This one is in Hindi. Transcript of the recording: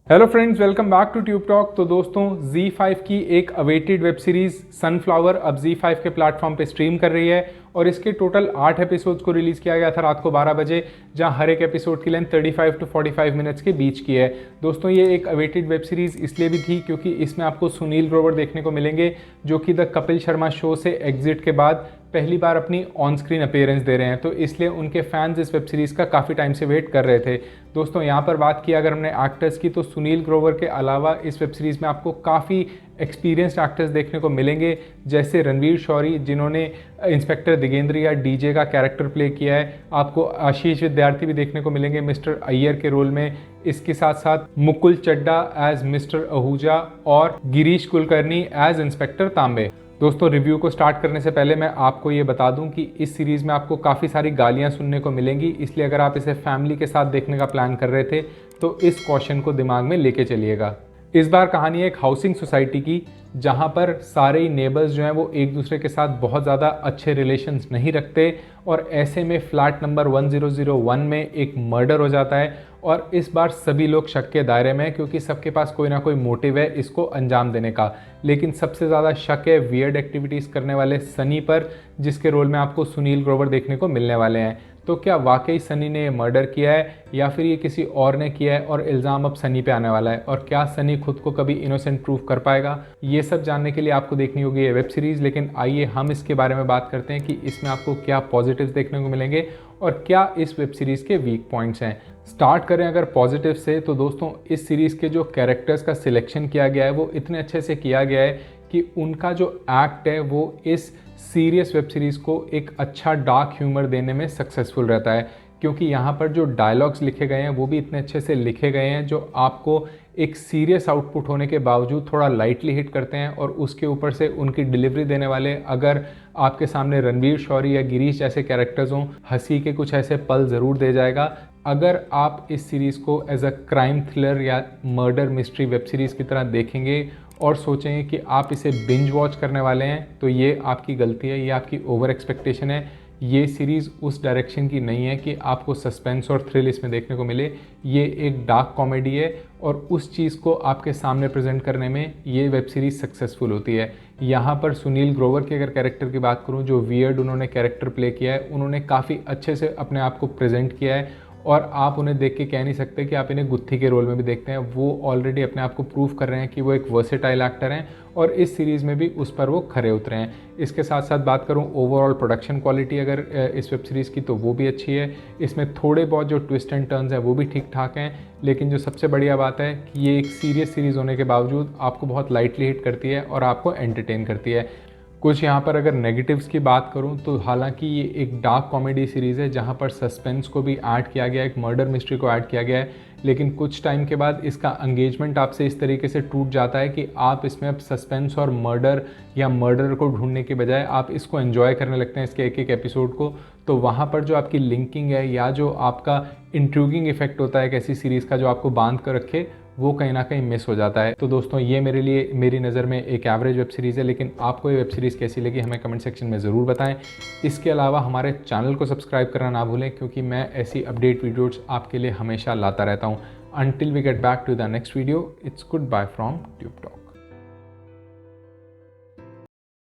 Hello friends, welcome back to Tube Talk. तो दोस्तों, Z5 की एक अवेटेड वेब सीरीज़ सनफ्लावर अब Z5 के प्लेटफॉर्म पे स्ट्रीम कर रही है और इसके टोटल 8 एपिसोड्स को रिलीज़ किया गया था रात को 12 बजे, जहां हर एक एपिसोड की लेंथ 35 टू 45 मिनट्स के बीच की है। दोस्तों, ये एक अवेटेड वेब सीरीज़ इसलिए भी थी क्योंकि इसमें आपको सुनील ग्रोवर देखने को मिलेंगे, जो कि द कपिल शर्मा शो से एग्जिट के बाद पहली बार अपनी ऑन स्क्रीन अपीयरेंस दे रहे हैं। तो इसलिए उनके फैंस इस वेब सीरीज़ का काफ़ी टाइम से वेट कर रहे थे। दोस्तों, यहाँ पर बात की अगर हमने एक्टर्स की, तो सुनील ग्रोवर के अलावा इस वेब सीरीज़ में आपको काफ़ी एक्सपीरियंस्ड एक्टर्स देखने को मिलेंगे, जैसे रणवीर शौरी, जिन्होंने इंस्पेक्टर दिगेंद्र या डीजे का कैरेक्टर प्ले किया है। आपको आशीष विद्यार्थी भी देखने को मिलेंगे मिस्टर अय्यर के रोल में। इसके साथ साथ मुकुल चड्डा एज मिस्टर आहूजा और गिरीश कुलकर्णी एज इंस्पेक्टर तांबे। दोस्तों, रिव्यू को स्टार्ट करने से पहले मैं आपको ये बता दूं कि इस सीरीज़ में आपको काफ़ी सारी गालियां सुनने को मिलेंगी, इसलिए अगर आप इसे फैमिली के साथ देखने का प्लान कर रहे थे तो इस कॉशन को दिमाग में लेके चलिएगा। इस बार कहानी है एक हाउसिंग सोसाइटी की, जहां पर सारे ही नेबर्स जो हैं वो एक दूसरे के साथ बहुत ज़्यादा अच्छे रिलेशंस नहीं रखते और ऐसे में फ्लैट नंबर 1001 में एक मर्डर हो जाता है और इस बार सभी लोग शक के दायरे में हैं, क्योंकि सबके पास कोई ना कोई मोटिव है इसको अंजाम देने का। लेकिन सबसे ज़्यादा शक है वियर्ड एक्टिविटीज़ करने वाले सनी पर, जिसके रोल में आपको सुनील ग्रोवर देखने को मिलने वाले हैं। तो क्या वाकई सनी ने मर्डर किया है या फिर ये किसी और ने किया है और इल्ज़ाम अब सनी पे आने वाला है, और क्या सनी खुद को कभी इनोसेंट प्रूव कर पाएगा? ये सब जानने के लिए आपको देखनी होगी ये वेब सीरीज़। लेकिन आइए हम इसके बारे में बात करते हैं कि इसमें आपको क्या पॉजिटिव्स देखने को मिलेंगे और क्या इस वेब सीरीज़ के वीक पॉइंट्स हैं। स्टार्ट करें अगर पॉजिटिव से, तो दोस्तों इस सीरीज़ के जो कैरेक्टर्स का सिलेक्शन किया गया है वो इतने अच्छे से किया गया है कि उनका जो एक्ट है वो इस सीरियस वेब सीरीज़ को एक अच्छा डार्क ह्यूमर देने में सक्सेसफुल रहता है, क्योंकि यहाँ पर जो डायलॉग्स लिखे गए हैं वो भी इतने अच्छे से लिखे गए हैं जो आपको एक सीरियस आउटपुट होने के बावजूद थोड़ा लाइटली हिट करते हैं। और उसके ऊपर से उनकी डिलीवरी देने वाले, अगर आपके सामने रणवीर शौरी या गिरीश जैसे कैरेक्टर्स हों, हंसी के कुछ ऐसे पल ज़रूर दे जाएगा। अगर आप इस सीरीज़ को एज अ क्राइम थ्रिलर या मर्डर मिस्ट्री वेब सीरीज़ की तरह देखेंगे और सोचेंगे कि आप इसे बिंज वॉच करने वाले हैं, तो ये आपकी गलती है, ये आपकी ओवर एक्सपेक्टेशन है। ये सीरीज़ उस डायरेक्शन की नहीं है कि आपको सस्पेंस और थ्रिल इसमें देखने को मिले। ये एक डार्क कॉमेडी है और उस चीज़ को आपके सामने प्रेजेंट करने में ये वेब सीरीज़ सक्सेसफुल होती है। यहाँ पर सुनील ग्रोवर के अगर कैरेक्टर की बात करूँ, जो वियर्ड उन्होंने कैरेक्टर प्ले किया है, उन्होंने काफ़ी अच्छे से अपने आप को प्रेजेंट किया है और आप उन्हें देख के कह नहीं सकते कि आप इन्हें गुत्थी के रोल में भी देखते हैं। वो ऑलरेडी अपने आप को प्रूव कर रहे हैं कि वो एक वर्सेटाइल एक्टर हैं और इस सीरीज़ में भी उस पर वो खरे उतरे हैं। इसके साथ साथ बात करूं ओवरऑल प्रोडक्शन क्वालिटी अगर इस वेब सीरीज़ की, तो वो भी अच्छी है। इसमें थोड़े बहुत जो ट्विस्ट एंड टर्न्स हैं वो भी ठीक ठाक हैं, लेकिन जो सबसे बढ़िया बात है कि ये एक सीरियस सीरीज़ होने के बावजूद आपको बहुत लाइटली हिट करती है और आपको एंटरटेन करती है। कुछ यहाँ पर अगर नेगेटिव्स की बात करूँ, तो हालांकि ये एक डार्क कॉमेडी सीरीज़ है जहाँ पर सस्पेंस को भी ऐड किया गया है, एक मर्डर मिस्ट्री को ऐड किया गया है, लेकिन कुछ टाइम के बाद इसका एंगेजमेंट आपसे इस तरीके से टूट जाता है कि आप इसमें अब सस्पेंस और मर्डर या मर्डर को ढूंढने के बजाय आप इसको एंजॉय करने लगते हैं, इसके एक एक एपिसोड को। तो वहाँ पर जो आपकी लिंकिंग है या जो आपका इंट्रूगिंग इफेक्ट होता है एक ऐसी सीरीज़ का जो आपको बांध कर रखे, वो कहीं ना कहीं मिस हो जाता है। तो दोस्तों, ये मेरे लिए, मेरी नज़र में एक एवरेज वेब सीरीज़ है, लेकिन आपको ये वेब सीरीज़ कैसी लगी हमें कमेंट सेक्शन में ज़रूर बताएं। इसके अलावा हमारे चैनल को सब्सक्राइब करना ना भूलें, क्योंकि मैं ऐसी अपडेट वीडियोज़ आपके लिए हमेशा लाता रहता हूँ। Until we get back to the next video, it's goodbye from Tube Talk.